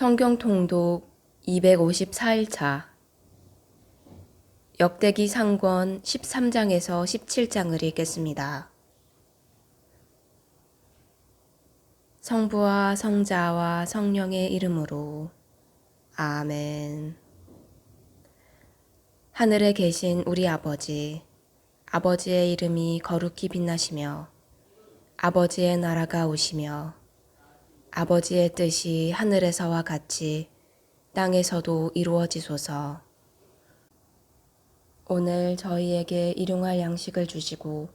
성경 통독 254일차 역대기 상권 13장에서 17장을 읽겠습니다. 성부와 성자와 성령의 이름으로 아멘. 하늘에 계신 우리 아버지, 아버지의 이름이 거룩히 빛나시며 아버지의 나라가 오시며 아버지의 뜻이 하늘에서와 같이 땅에서도 이루어지소서. 오늘 저희에게 일용할 양식을 주시고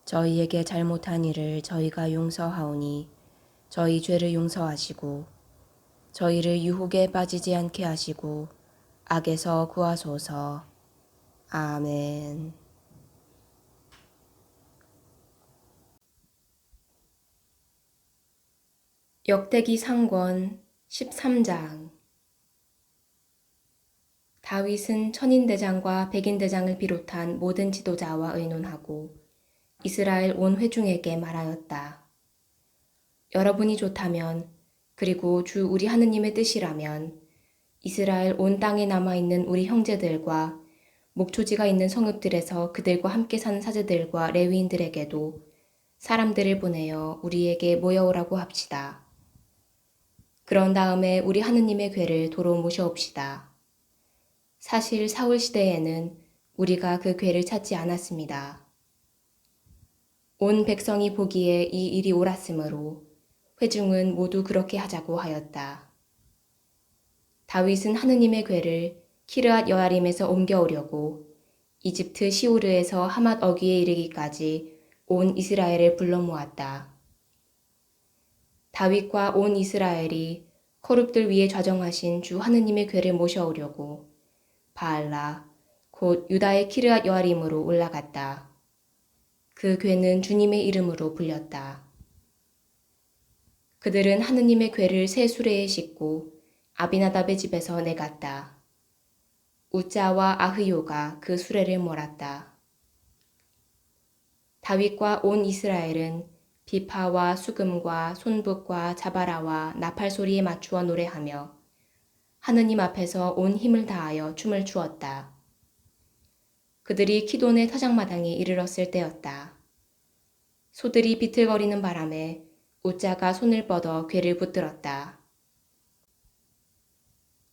저희에게 잘못한 일을 저희가 용서하오니 저희 죄를 용서하시고 저희를 유혹에 빠지지 않게 하시고 악에서 구하소서. 아멘. 역대기 상권 13장. 다윗은 천인대장과 백인대장을 비롯한 모든 지도자와 의논하고 이스라엘 온 회중에게 말하였다. 여러분이 좋다면, 그리고 주 우리 하느님의 뜻이라면 이스라엘 온 땅에 남아있는 우리 형제들과 목초지가 있는 성읍들에서 그들과 함께 사는 사제들과 레위인들에게도 사람들을 보내어 우리에게 모여오라고 합시다. 그런 다음에 우리 하느님의 궤를 도로 모셔옵시다. 사실 사울 시대에는 우리가 그 궤를 찾지 않았습니다. 온 백성이 보기에 이 일이 옳았으므로 회중은 모두 그렇게 하자고 하였다. 다윗은 하느님의 궤를 키르앗 여아림에서 옮겨오려고 이집트 시우르에서 하맛 어귀에 이르기까지 온 이스라엘을 불러 모았다. 다윗과 온 이스라엘이 거룹들 위에 좌정하신 주 하느님의 궤를 모셔오려고 바알라 곧 유다의 키르앗 여아림으로 올라갔다. 그 궤는 주님의 이름으로 불렸다. 그들은 하느님의 궤를 새 수레에 싣고 아비나답의 집에서 내갔다. 우짜와 아흐요가 그 수레를 몰았다. 다윗과 온 이스라엘은 비파와 수금과 손북과 자바라와 나팔 소리에 맞추어 노래하며 하느님 앞에서 온 힘을 다하여 춤을 추었다. 그들이 키돈의 타작마당에 이르렀을 때였다. 소들이 비틀거리는 바람에 우짜가 손을 뻗어 궤를 붙들었다.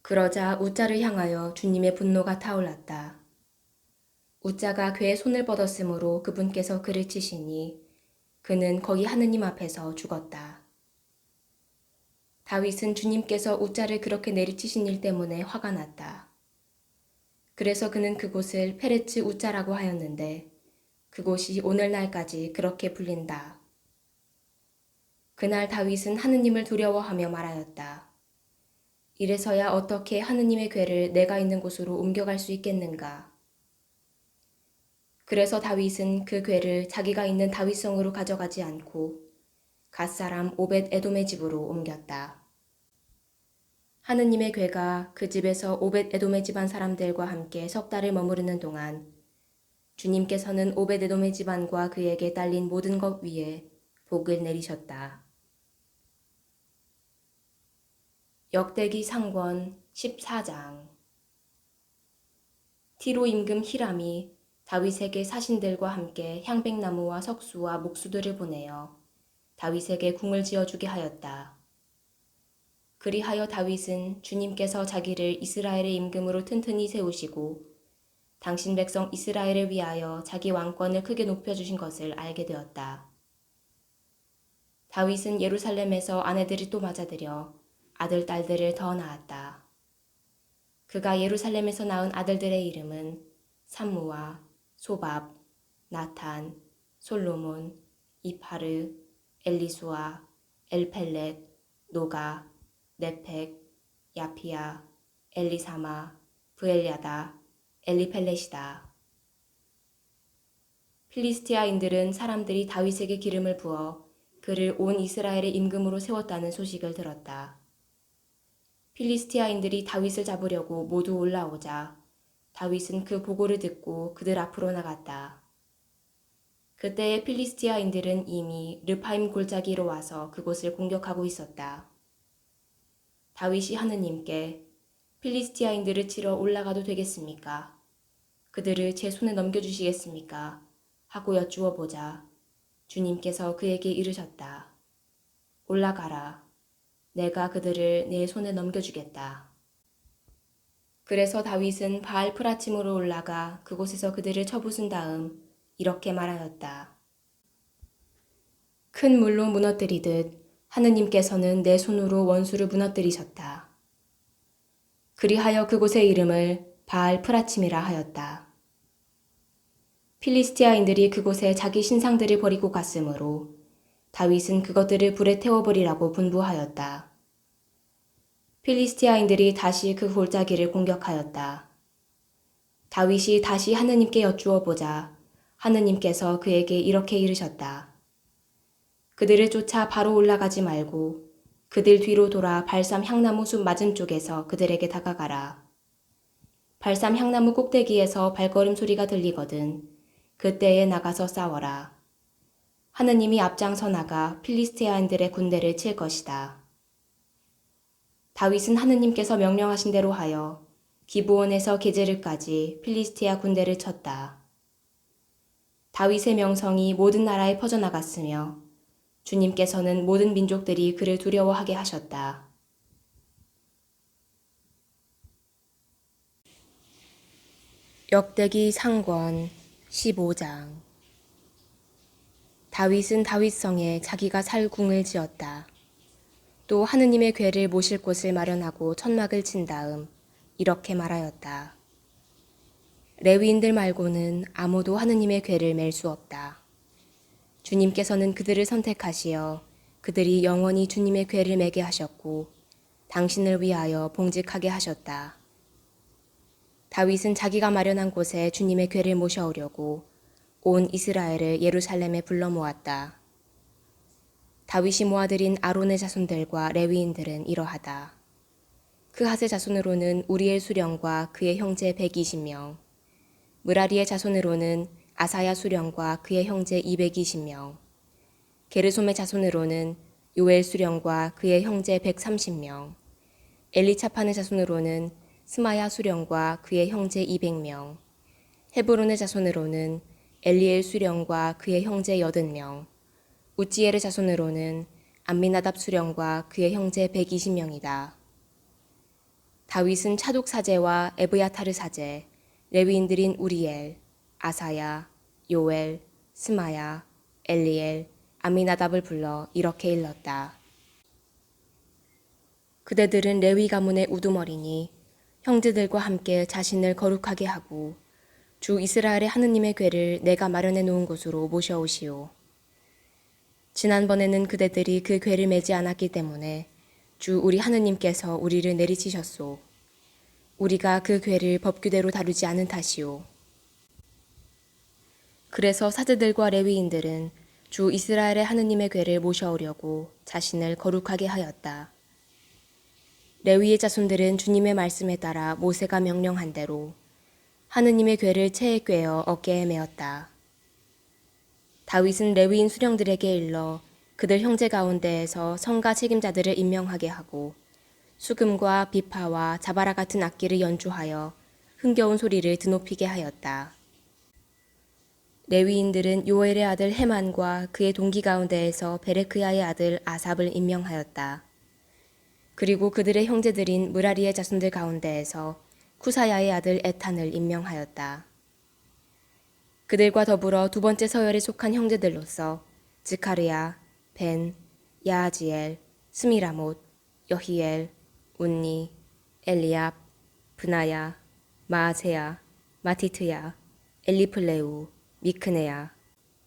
그러자 우짜를 향하여 주님의 분노가 타올랐다. 우짜가 궤에 손을 뻗었으므로 그분께서 그를 치시니 그는 거기 하느님 앞에서 죽었다. 다윗은 주님께서 우짜를 그렇게 내리치신 일 때문에 화가 났다. 그래서 그는 그곳을 페레츠 우짜라고 하였는데 그곳이 오늘날까지 그렇게 불린다. 그날 다윗은 하느님을 두려워하며 말하였다. 이래서야 어떻게 하느님의 궤를 내가 있는 곳으로 옮겨갈 수 있겠는가. 그래서 다윗은 그 궤를 자기가 있는 다윗성으로 가져가지 않고 갓사람 오벳 에돔의 집으로 옮겼다. 하느님의 궤가 그 집에서 오벳 에돔의 집안 사람들과 함께 석 달을 머무르는 동안 주님께서는 오벳 에돔의 집안과 그에게 딸린 모든 것 위에 복을 내리셨다. 역대기 상권 14장. 티로 임금 히람이 다윗에게 사신들과 함께 향백나무와 석수와 목수들을 보내어 다윗에게 궁을 지어주게 하였다. 그리하여 다윗은 주님께서 자기를 이스라엘의 임금으로 튼튼히 세우시고 당신 백성 이스라엘을 위하여 자기 왕권을 크게 높여주신 것을 알게 되었다. 다윗은 예루살렘에서 아내들이 또 맞아들여 아들, 딸들을 더 낳았다. 그가 예루살렘에서 낳은 아들들의 이름은 삼무아, 소밥, 나탄, 솔로몬, 이파르, 엘리수아, 엘펠렛, 노가, 네펙, 야피야, 엘리사마, 브엘야다, 엘리펠렛이다. 필리스티아인들은 사람들이 다윗에게 기름을 부어 그를 온 이스라엘의 임금으로 세웠다는 소식을 들었다. 필리스티아인들이 다윗을 잡으려고 모두 올라오자 다윗은 그 보고를 듣고 그들 앞으로 나갔다. 그때의 필리스티아인들은 이미 르파임 골짜기로 와서 그곳을 공격하고 있었다. 다윗이 하느님께 필리스티아인들을 치러 올라가도 되겠습니까? 그들을 제 손에 넘겨주시겠습니까? 하고 여쭈어 보자 주님께서 그에게 이르셨다. 올라가라. 내가 그들을 내 손에 넘겨주겠다. 그래서 다윗은 바알 프라침으로 올라가 그곳에서 그들을 쳐부순 다음 이렇게 말하였다. 큰 물로 무너뜨리듯 하느님께서는 내 손으로 원수를 무너뜨리셨다. 그리하여 그곳의 이름을 바알 프라침이라 하였다. 필리스티아인들이 그곳에 자기 신상들을 버리고 갔으므로 다윗은 그것들을 불에 태워버리라고 분부하였다. 필리스티아인들이 다시 그 골짜기를 공격하였다. 다윗이 다시 하느님께 여쭈어 보자 하느님께서 그에게 이렇게 이르셨다. 그들을 쫓아 바로 올라가지 말고 그들 뒤로 돌아 발삼 향나무 숲 맞은쪽에서 그들에게 다가가라. 발삼 향나무 꼭대기에서 발걸음 소리가 들리거든 그때에 나가서 싸워라. 하느님이 앞장서 나가 필리스티아인들의 군대를 칠 것이다. 다윗은 하느님께서 명령하신 대로 하여 기브온에서 게제르까지 필리스티아 군대를 쳤다. 다윗의 명성이 모든 나라에 퍼져나갔으며 주님께서는 모든 민족들이 그를 두려워하게 하셨다. 역대기 상권 15장. 다윗은 다윗성에 자기가 살 궁을 지었다. 또 하느님의 궤를 모실 곳을 마련하고 천막을 친 다음 이렇게 말하였다. 레위인들 말고는 아무도 하느님의 궤를 맬 수 없다. 주님께서는 그들을 선택하시어 그들이 영원히 주님의 궤를 매게 하셨고 당신을 위하여 봉직하게 하셨다. 다윗은 자기가 마련한 곳에 주님의 궤를 모셔오려고 온 이스라엘을 예루살렘에 불러 모았다. 다윗이 모아들인 아론의 자손들과 레위인들은 이러하다. 그핫의 자손으로는 우리엘 수령과 그의 형제 120명, 므라리의 자손으로는 아사야 수령과 그의 형제 220명, 게르솜의 자손으로는 요엘 수령과 그의 형제 130명, 엘리차판의 자손으로는 스마야 수령과 그의 형제 200명, 헤브론의 자손으로는 엘리엘 수령과 그의 형제 80명, 우찌엘의 자손으로는 암미나답 수령과 그의 형제 120명이다. 다윗은 차독 사제와 에브야타르 사제, 레위인들인 우리엘, 아사야, 요엘, 스마야, 엘리엘, 암미나답을 불러 이렇게 일렀다. 그대들은 레위 가문의 우두머리니 형제들과 함께 자신을 거룩하게 하고 주 이스라엘의 하느님의 궤를 내가 마련해 놓은 곳으로 모셔오시오. 지난번에는 그대들이 그 궤를 매지 않았기 때문에 주 우리 하느님께서 우리를 내리치셨소. 우리가 그 궤를 법규대로 다루지 않은 탓이오. 그래서 사제들과 레위인들은 주 이스라엘의 하느님의 궤를 모셔오려고 자신을 거룩하게 하였다. 레위의 자손들은 주님의 말씀에 따라 모세가 명령한 대로 하느님의 궤를 채에 꿰어 어깨에 메었다. 다윗은 레위인 수령들에게 일러 그들 형제 가운데에서 성가 책임자들을 임명하게 하고 수금과 비파와 자바라 같은 악기를 연주하여 흥겨운 소리를 드높이게 하였다. 레위인들은 요엘의 아들 헤만과 그의 동기 가운데에서 베레크야의 아들 아삽을 임명하였다. 그리고 그들의 형제들인 므라리의 자손들 가운데에서 쿠사야의 아들 에탄을 임명하였다. 그들과 더불어 두 번째 서열에 속한 형제들로서 즈카르야, 벤, 야하지엘, 스미라못, 여히엘, 운니, 엘리압, 브나야, 마아세야, 마티트야, 엘리플레우, 미크네야,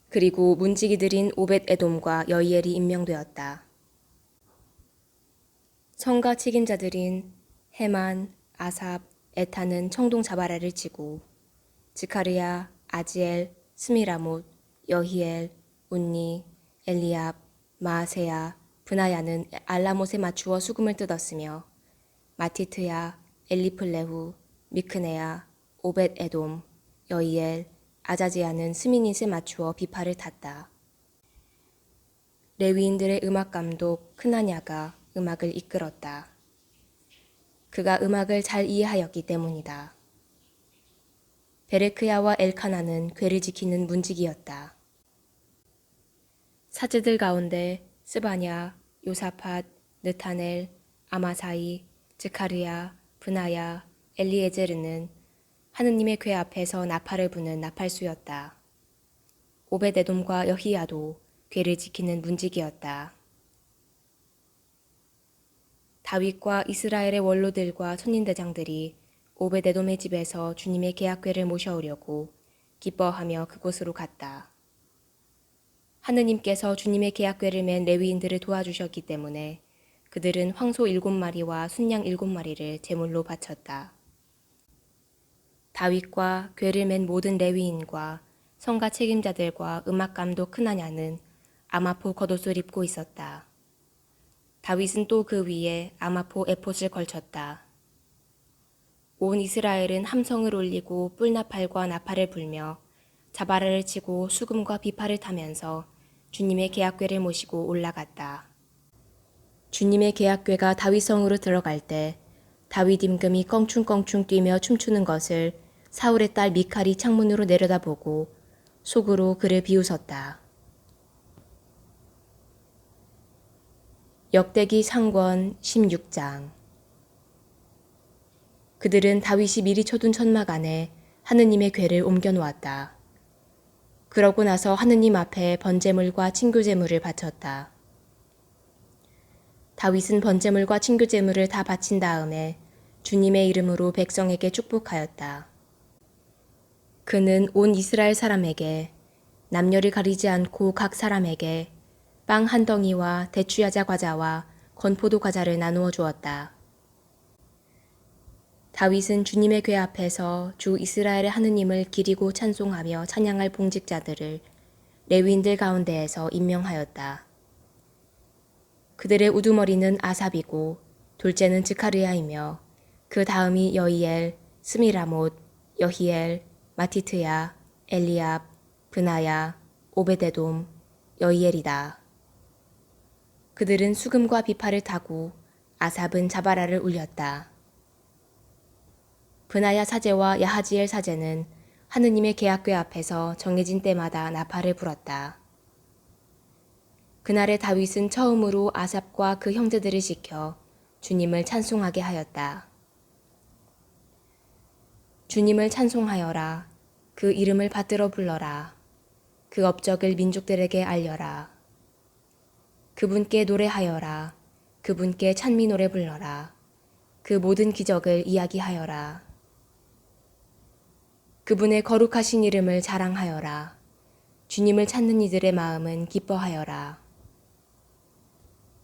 그리고 문지기들인 오벳 에돔과 여이엘이 임명되었다. 성가 책임자들인 헤만, 아삽, 에탄은 청동 자바라를 치고 즈카르야, 아지엘, 스미라못, 여히엘, 운니, 엘리압, 마아세야, 브나야는 알라못에 맞추어 수금을 뜯었으며 마티트야, 엘리플레후, 미크네야, 오벳 에돔, 여이엘, 아자지야는 스미닛에 맞추어 비파를 탔다. 레위인들의 음악 감독 크나냐가 음악을 이끌었다. 그가 음악을 잘 이해하였기 때문이다. 베레크야와 엘카나는 궤를 지키는 문지기였다. 사제들 가운데 스바냐, 요사팟, 느타넬, 아마사이, 즈카르야, 브나야, 엘리에제르는 하느님의 궤 앞에서 나팔을 부는 나팔수였다. 오베데돔과 여히야도 궤를 지키는 문지기였다. 다윗과 이스라엘의 원로들과 천인대장들이 오베데돔의 집에서 주님의 계약궤를 모셔오려고 기뻐하며 그곳으로 갔다. 하느님께서 주님의 계약궤를 맨 레위인들을 도와주셨기 때문에 그들은 황소 7마리와 순양 7마리를 제물로 바쳤다. 다윗과 궤를 맨 모든 레위인과 성가 책임자들과 음악감독 크나냐는 아마포 겉옷을 입고 있었다. 다윗은 또 그 위에 아마포 에봇을 걸쳤다. 온 이스라엘은 함성을 올리고 뿔나팔과 나팔을 불며 자바라를 치고 수금과 비파를 타면서 주님의 계약궤를 모시고 올라갔다. 주님의 계약궤가 다윗성으로 들어갈 때 다윗 임금이 껑충껑충 뛰며 춤추는 것을 사울의 딸 미칼이 창문으로 내려다보고 속으로 그를 비웃었다. 역대기 상권 16장. 그들은 다윗이 미리 쳐둔 천막 안에 하느님의 궤를 옮겨 놓았다. 그러고 나서 하느님 앞에 번제물과 친교제물을 바쳤다. 다윗은 번제물과 친교제물을 다 바친 다음에 주님의 이름으로 백성에게 축복하였다. 그는 온 이스라엘 사람에게 남녀를 가리지 않고 각 사람에게 빵 한 덩이와 대추야자 과자와 건포도 과자를 나누어 주었다. 다윗은 주님의 궤 앞에서 주 이스라엘의 하느님을 기리고 찬송하며 찬양할 봉직자들을 레위인들 가운데에서 임명하였다. 그들의 우두머리는 아삽이고 둘째는 즈카르야이며 그 다음이 여이엘, 스미라못, 여히엘, 마티트야, 엘리압, 브나야, 오베데돔, 여이엘이다. 그들은 수금과 비파를 타고 아삽은 자바라를 울렸다. 브나야 사제와 야하지엘 사제는 하느님의 계약궤 앞에서 정해진 때마다 나팔을 불었다. 그날에 다윗은 처음으로 아삽과 그 형제들을 시켜 주님을 찬송하게 하였다. 주님을 찬송하여라. 그 이름을 받들어 불러라. 그 업적을 민족들에게 알려라. 그분께 노래하여라. 그분께 찬미 노래 불러라. 그 모든 기적을 이야기하여라. 그분의 거룩하신 이름을 자랑하여라. 주님을 찾는 이들의 마음은 기뻐하여라.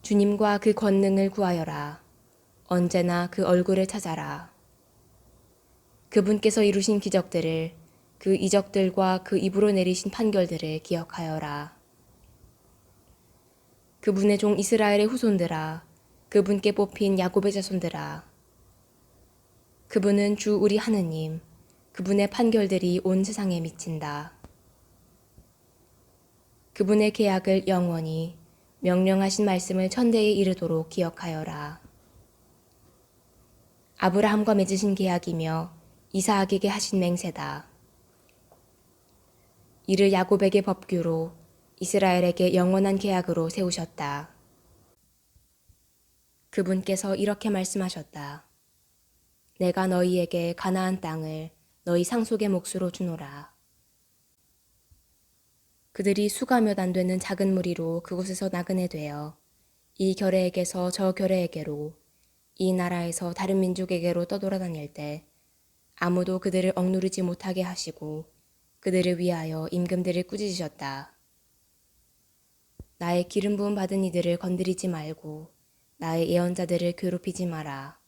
주님과 그 권능을 구하여라. 언제나 그 얼굴을 찾아라. 그분께서 이루신 기적들을, 그 이적들과 그 입으로 내리신 판결들을 기억하여라. 그분의 종 이스라엘의 후손들아, 그분께 뽑힌 야곱의 자손들아. 그분은 주 우리 하느님, 그분의 판결들이 온 세상에 미친다. 그분의 계약을 영원히, 명령하신 말씀을 천대에 이르도록 기억하여라. 아브라함과 맺으신 계약이며 이사학에게 하신 맹세다. 이를 야곱에게 법규로 이스라엘에게 영원한 계약으로 세우셨다. 그분께서 이렇게 말씀하셨다. 내가 너희에게 가나안 땅을 너희 상속의 몫으로 주노라. 그들이 수가 몇 안 되는 작은 무리로 그곳에서 나그네 되어 이 결혜에게서 저 결혜에게로 이 나라에서 다른 민족에게로 떠돌아다닐 때 아무도 그들을 억누르지 못하게 하시고 그들을 위하여 임금들을 꾸짖으셨다. 나의 기름 부음 받은 이들을 건드리지 말고 나의 예언자들을 괴롭히지 마라.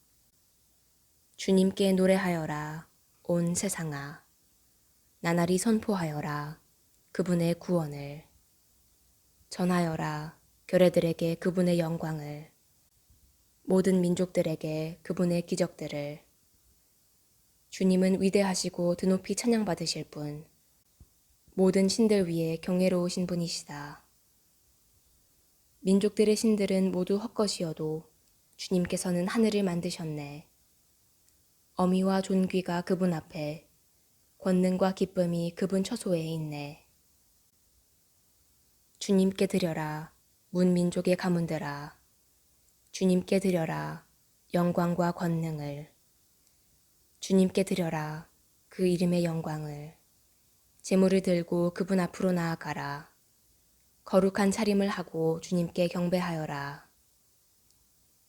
주님께 노래하여라. 온 세상아. 나날이 선포하여라. 그분의 구원을. 전하여라. 결혜들에게 그분의 영광을. 모든 민족들에게 그분의 기적들을. 주님은 위대하시고 드높이 찬양받으실 분. 모든 신들 위에 경외로우신 분이시다. 민족들의 신들은 모두 헛것이어도 주님께서는 하늘을 만드셨네. 어미와 존귀가 그분 앞에, 권능과 기쁨이 그분 처소에 있네. 주님께 드려라, 문민족의 가문들아. 주님께 드려라, 영광과 권능을. 주님께 드려라, 그 이름의 영광을. 제물을 들고 그분 앞으로 나아가라. 거룩한 차림을 하고 주님께 경배하여라.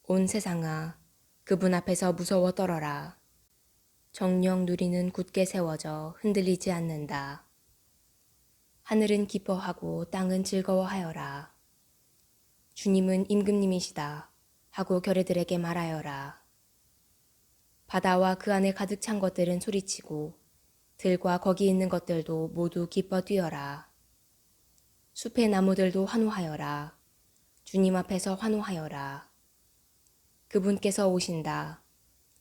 온 세상아, 그분 앞에서 무서워 떨어라. 정령 누리는 굳게 세워져 흔들리지 않는다. 하늘은 기뻐하고 땅은 즐거워하여라. 주님은 임금님이시다 하고 결의들에게 말하여라. 바다와 그 안에 가득 찬 것들은 소리치고 들과 거기 있는 것들도 모두 기뻐 뛰어라. 숲의 나무들도 환호하여라. 주님 앞에서 환호하여라. 그분께서 오신다.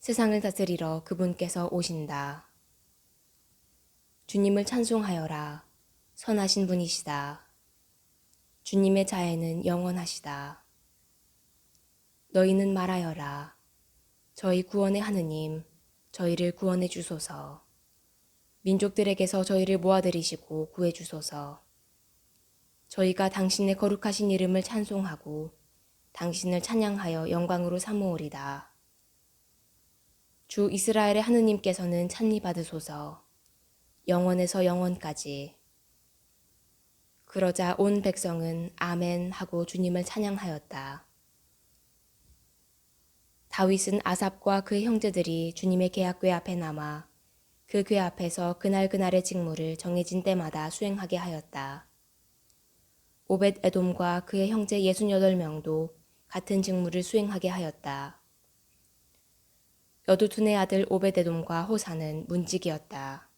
세상을 다스리러 그분께서 오신다. 주님을 찬송하여라. 선하신 분이시다. 주님의 자애는 영원하시다. 너희는 말하여라. 저희 구원의 하느님, 저희를 구원해 주소서. 민족들에게서 저희를 모아들이시고 구해 주소서. 저희가 당신의 거룩하신 이름을 찬송하고 당신을 찬양하여 영광으로 삼으오리다. 주 이스라엘의 하느님께서는 찬미 받으소서. 영원에서 영원까지. 그러자 온 백성은 아멘 하고 주님을 찬양하였다. 다윗은 아삽과 그의 형제들이 주님의 계약궤 앞에 남아 그 궤 앞에서 그날그날의 직무를 정해진 때마다 수행하게 하였다. 오벳 에돔과 그의 형제 68명도 같은 직무를 수행하게 하였다. 여두툰의 아들 오벳 에돔과 호사는 문지기였다.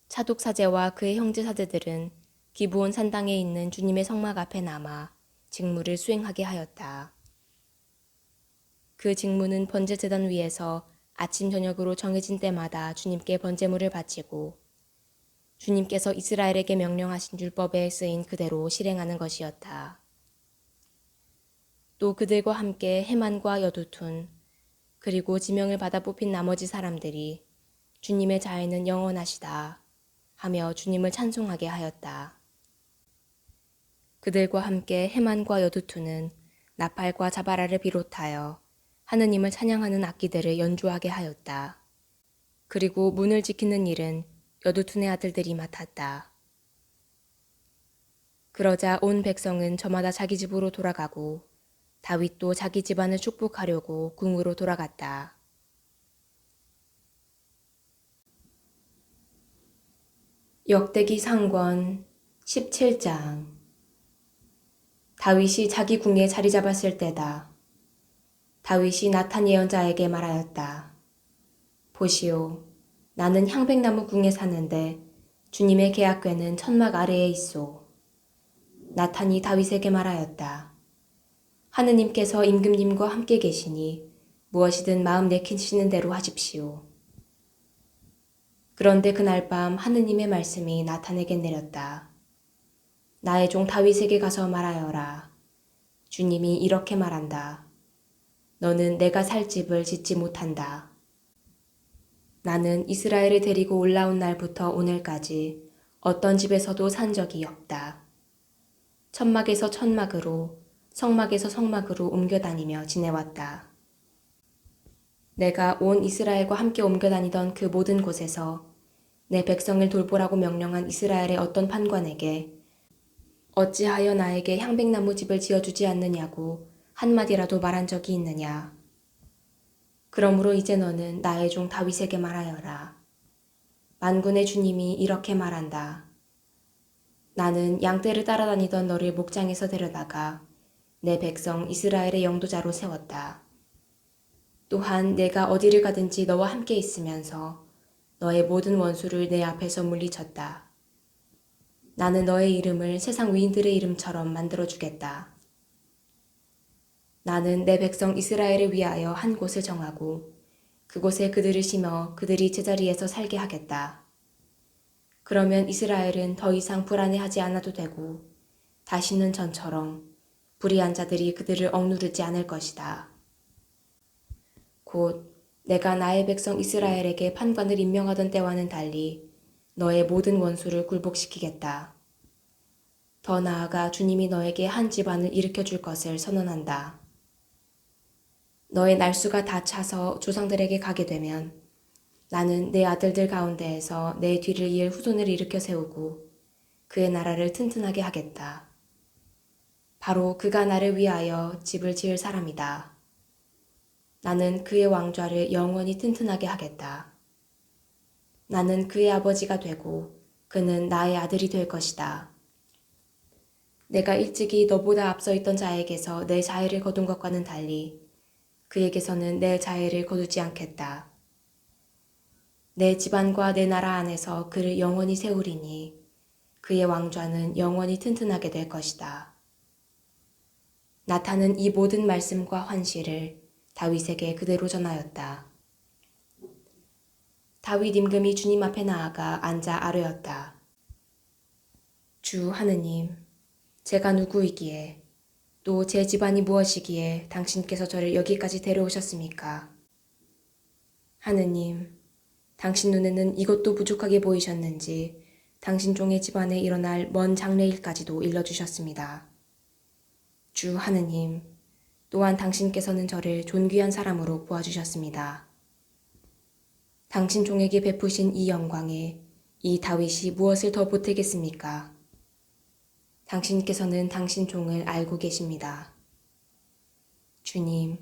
차독 사제와 그의 형제 사제들은 기브온 산당에 있는 주님의 성막 앞에 남아 직무를 수행하게 하였다. 그 직무는 번제 제단 위에서 아침 저녁으로 정해진 때마다 주님께 번제물을 바치고 주님께서 이스라엘에게 명령하신 율법에 쓰인 그대로 실행하는 것이었다. 또 그들과 함께 헤만과 여두툰 그리고 지명을 받아 뽑힌 나머지 사람들이 주님의 자애는 영원하시다 하며 주님을 찬송하게 하였다. 그들과 함께 헤만과 여두툰은 나팔과 자바라를 비롯하여 하느님을 찬양하는 악기들을 연주하게 하였다. 그리고 문을 지키는 일은 여두툰의 아들들이 맡았다. 그러자 온 백성은 저마다 자기 집으로 돌아가고 다윗도 자기 집안을 축복하려고 궁으로 돌아갔다. 역대기 상권 17장. 다윗이 자기 궁에 자리 잡았을 때다. 다윗이 나탄 예언자에게 말하였다. 보시오, 나는 향백나무 궁에 사는데 주님의 계약궤는 천막 아래에 있소. 나탄이 다윗에게 말하였다. 하느님께서 임금님과 함께 계시니 무엇이든 마음 내키시는 대로 하십시오. 그런데 그날 밤 하느님의 말씀이 나탄에게 내렸다. 나의 종 다윗에게 가서 말하여라. 주님이 이렇게 말한다. 너는 내가 살 집을 짓지 못한다. 나는 이스라엘을 데리고 올라온 날부터 오늘까지 어떤 집에서도 산 적이 없다. 천막에서 천막으로, 성막에서 성막으로 옮겨다니며 지내왔다. 내가 온 이스라엘과 함께 옮겨다니던 그 모든 곳에서 내 백성을 돌보라고 명령한 이스라엘의 어떤 판관에게 어찌하여 나에게 향백나무 집을 지어주지 않느냐고 한마디라도 말한 적이 있느냐. 그러므로 이제 너는 나의 종 다윗에게 말하여라. 만군의 주님이 이렇게 말한다. 나는 양떼를 따라다니던 너를 목장에서 데려다가 내 백성 이스라엘의 영도자로 세웠다. 또한 내가 어디를 가든지 너와 함께 있으면서 너의 모든 원수를 내 앞에서 물리쳤다. 나는 너의 이름을 세상 위인들의 이름처럼 만들어주겠다. 나는 내 백성 이스라엘을 위하여 한 곳을 정하고 그곳에 그들을 심어 그들이 제자리에서 살게 하겠다. 그러면 이스라엘은 더 이상 불안해하지 않아도 되고 다시는 전처럼 불의한 자들이 그들을 억누르지 않을 것이다. 곧 내가 나의 백성 이스라엘에게 판관을 임명하던 때와는 달리 너의 모든 원수를 굴복시키겠다. 더 나아가 주님이 너에게 한 집안을 일으켜 줄 것을 선언한다. 너의 날수가 다 차서 조상들에게 가게 되면 나는 내 아들들 가운데에서 내 뒤를 이을 후손을 일으켜 세우고 그의 나라를 튼튼하게 하겠다. 바로 그가 나를 위하여 집을 지을 사람이다. 나는 그의 왕좌를 영원히 튼튼하게 하겠다. 나는 그의 아버지가 되고 그는 나의 아들이 될 것이다. 내가 일찍이 너보다 앞서 있던 자에게서 내 자애를 거둔 것과는 달리 그에게서는 내 자애를 거두지 않겠다. 내 집안과 내 나라 안에서 그를 영원히 세우리니 그의 왕좌는 영원히 튼튼하게 될 것이다. 나탄은 이 모든 말씀과 환시를 다윗에게 그대로 전하였다. 다윗 임금이 주님 앞에 나아가 앉아 아뢰었다. 주 하느님, 제가 누구이기에 또 제 집안이 무엇이기에 당신께서 저를 여기까지 데려오셨습니까? 하느님, 당신 눈에는 이것도 부족하게 보이셨는지 당신 종의 집안에 일어날 먼 장래일까지도 일러주셨습니다. 주 하느님, 또한 당신께서는 저를 존귀한 사람으로 보아주셨습니다. 당신 종에게 베푸신 이 영광에 이 다윗이 무엇을 더 보태겠습니까? 당신께서는 당신 종을 알고 계십니다. 주님,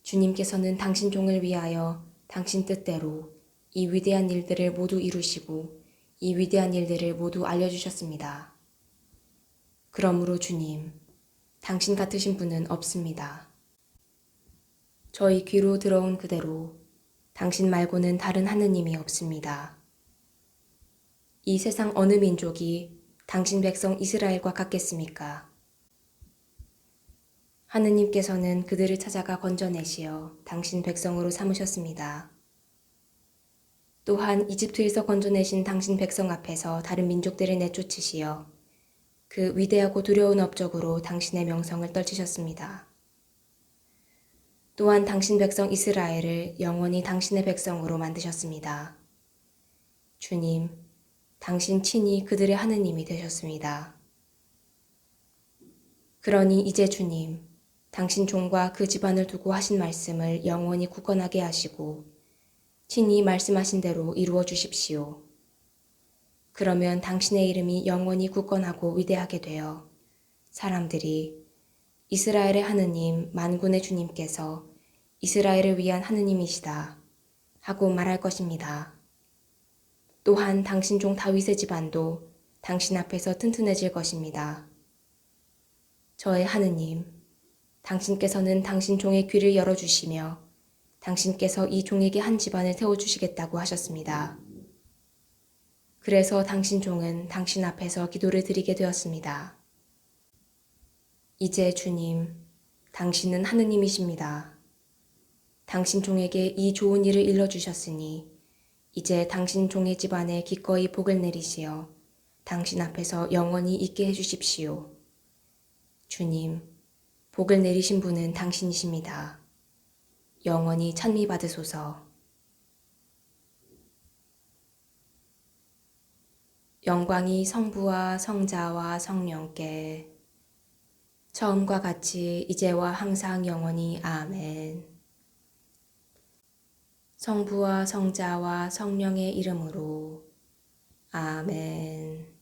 주님께서는 당신 종을 위하여 당신 뜻대로 이 위대한 일들을 모두 이루시고 이 위대한 일들을 모두 알려주셨습니다. 그러므로 주님, 당신 같으신 분은 없습니다. 저희 귀로 들어온 그대로 당신 말고는 다른 하느님이 없습니다. 이 세상 어느 민족이 당신 백성 이스라엘과 같겠습니까? 하느님께서는 그들을 찾아가 건져내시어 당신 백성으로 삼으셨습니다. 또한 이집트에서 건져내신 당신 백성 앞에서 다른 민족들을 내쫓으시어 그 위대하고 두려운 업적으로 당신의 명성을 떨치셨습니다. 또한 당신 백성 이스라엘을 영원히 당신의 백성으로 만드셨습니다. 주님, 당신 친히 그들의 하느님이 되셨습니다. 그러니 이제 주님, 당신 종과 그 집안을 두고 하신 말씀을 영원히 굳건하게 하시고 친히 말씀하신 대로 이루어 주십시오. 그러면 당신의 이름이 영원히 굳건하고 위대하게 되어 사람들이 이스라엘의 하느님 만군의 주님께서 이스라엘을 위한 하느님이시다 하고 말할 것입니다. 또한 당신 종 다윗의 집안도 당신 앞에서 튼튼해질 것입니다. 저의 하느님, 당신께서는 당신 종의 귀를 열어주시며 당신께서 이 종에게 한 집안을 세워주시겠다고 하셨습니다. 그래서 당신 종은 당신 앞에서 기도를 드리게 되었습니다. 이제 주님, 당신은 하느님이십니다. 당신 종에게 이 좋은 일을 일러주셨으니 이제 당신 종의 집안에 기꺼이 복을 내리시어 당신 앞에서 영원히 있게 해주십시오. 주님, 복을 내리신 분은 당신이십니다. 영원히 찬미 받으소서. 영광이 성부와 성자와 성령께 처음과 같이 이제와 항상 영원히 아멘. 성부와 성자와 성령의 이름으로 아멘.